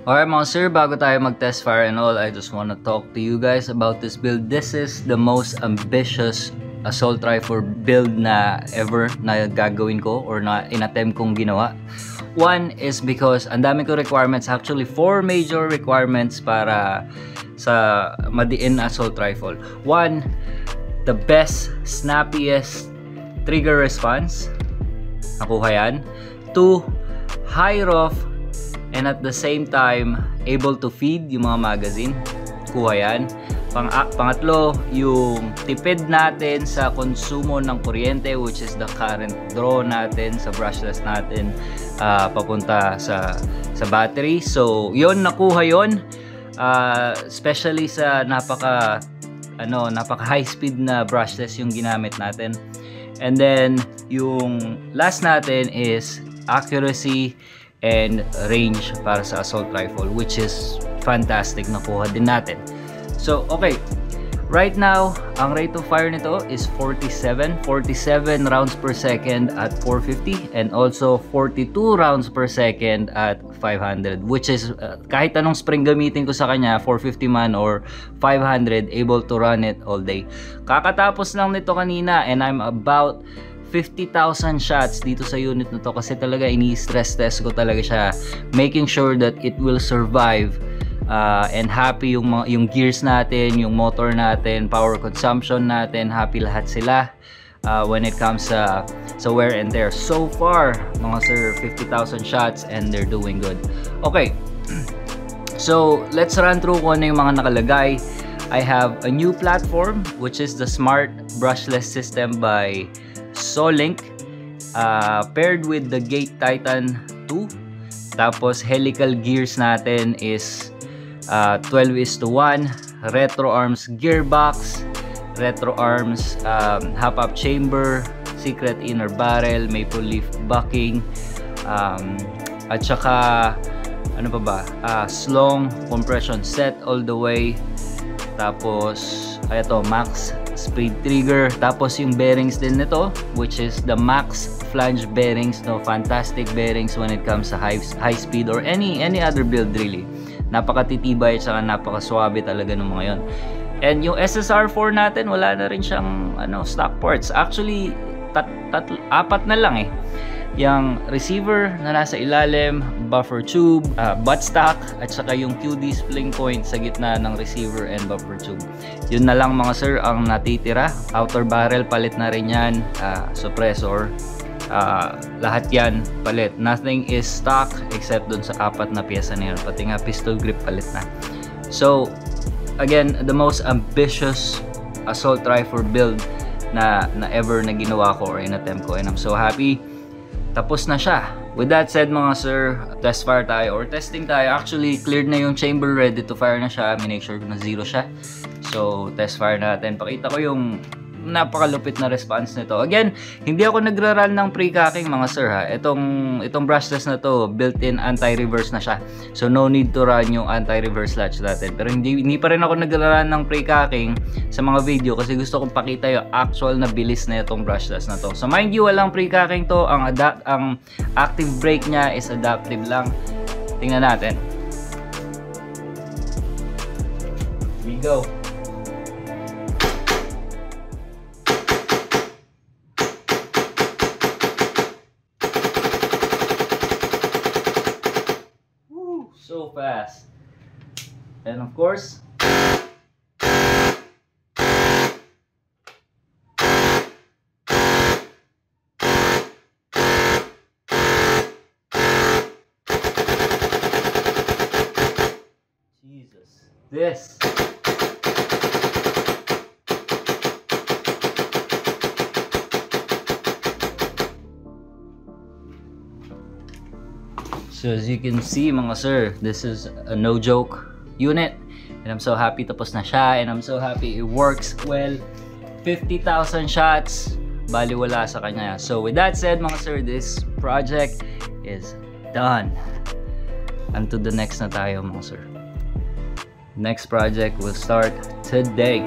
Alright mga sir, bago tayo mag-test fire and all, I just wanna talk to you guys about this build. This is the most ambitious assault rifle build na ever na gagawin ko or na in-attempt kong ginawa. One is because ang dami ko requirements, actually 4 major requirements para sa madiin na assault rifle. One, the best, snappiest trigger response. Nakuha yan. 2, high rough and at the same time able to feed yung mga magazine. Kuha yan. Pangatlo, yung tipid natin sa konsumo ng kuryente, which is the current draw natin sa brushless natin papunta sa battery. So yon, nakuha yon, especially sa napaka high speed na brushless yung ginamit natin. And then yung last natin is accuracy and range para sa assault rifle, which is fantastic, nakuha din natin. So okay, right now ang rate of fire nito is 47 rounds per second at 450 and also 42 rounds per second at 500, which is kahit anong spring gamitin ko sa kanya, 450 man or 500, able to run it all day. Kakatapos lang nito kanina and I'm about 50,000 shots dito sa unit na to kasi talaga ini-stress test ko talaga siya, making sure that it will survive and happy yung gears natin, yung motor natin, power consumption natin, happy lahat sila when it comes sa wear and tear. So far mga sir, 50,000 shots and they're doing good. Okay, so let's run through kung ano yung mga nakalagay. I have a new platform which is the Smart Brushless System by Solink, paired with the Gate Titan 2. Tapos helical gears natin is 12:1, retro arms gearbox, retro arms hop-up chamber, secret inner barrel, maple leaf bucking, at saka ano pa ba, slong compression set all the way. Tapos ito, max speed trigger. Tapos yung bearings din nito, which is the max flange bearings, no, fantastic bearings when it comes to high speed or any other build really. Napakatitibay at saka napakaswabe talaga ng mga yon. And yung SSR4 natin, wala na rin siyang stock parts. Actually, apat na lang eh. Yung receiver na nasa ilalim, buffer tube, buttstock, at saka yung QD spling point sa gitna ng receiver and buffer tube. Yun na lang mga sir ang natitira. Outer barrel, palit na rin yan. Suppressor, lahat yan palit. Nothing is stock except dun sa apat na pyesa na yun. Pati nga pistol grip palit na. So again, the most ambitious assault rifle build na ever na ginawa ko or in-attempt ko, and I'm so happy. Tapos na siya. With that said mga sir, test fire tayo or testing tayo. Actually, cleared na yung chamber, ready to fire na siya. Make sure na zero siya. So, test fire natin. Pakita ko yung napakalupit na response nito. Again, hindi ako nagra-run ng pre-cocking mga sir ha. Itong brushless na to, built-in anti-reverse na siya. So no need to run yung anti-reverse latch natin. Pero hindi pa rin ako nagra-run ng pre-cocking sa mga video kasi gusto kong pakita yung actual na bilis na itong brushless na to. So mind you, walang pre-cocking to. Ang active brake niya is adaptive lang. Tingnan natin. Here we go. So fast. And of course, Jesus, this. So as you can see mga sir, this is a no joke unit and I'm so happy tapos na siya and I'm so happy it works well. 50,000 shots, bali wala sa kanya. So with that said mga sir, this project is done. And to the next na tayo mga sir. Next project will start today.